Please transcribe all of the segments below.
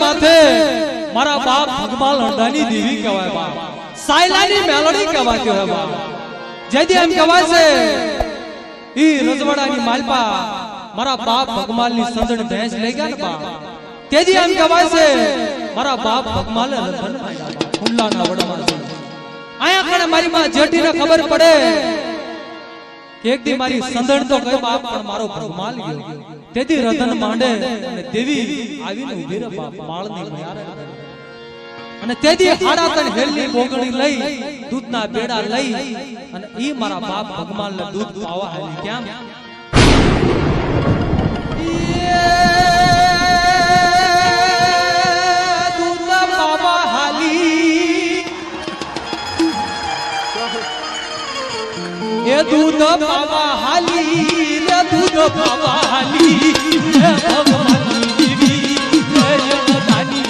માથે મારા બાપ ભગવાન હંડાની દેવી કહેવાય બાપ, સાયલાની મેલોડી કહેવાતી હોય બાપ. જેથી એમ કહેવાય છે ઈ રજવાડાની માલપા મારા બાપ ભગવાનની સંજણ ભેંસ લઈ ગયા ને બાપ. તેથી એમ કહેવાય છે મારા બાપ ભગવાને રતન માંડ્યા બાપ, ખુલ્લાના વડમાં. આયા કણે મારી માં જેઠીને ખબર પડે કે એક દી મારી સંદણ તો કઈ બાપ પણ મારો ભગવાન ગયો. તેથી રતન માંડે અને દેવી આવીને ઊભી રે બાપ માળની મયારે. અને તેથી હાડા તન હેલની બોગણી લઈ દૂધના બેડા લઈ અને ઈ મારા બાપ ભગવાનને દૂધ પાવા હાલી. કેમ દૂધ પાવા હાલી, એ દૂધ પાવા હાલી, રે દૂધ પાવા હાલી, હે ભગવાનની દેવી જય જગદાની.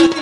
Oh,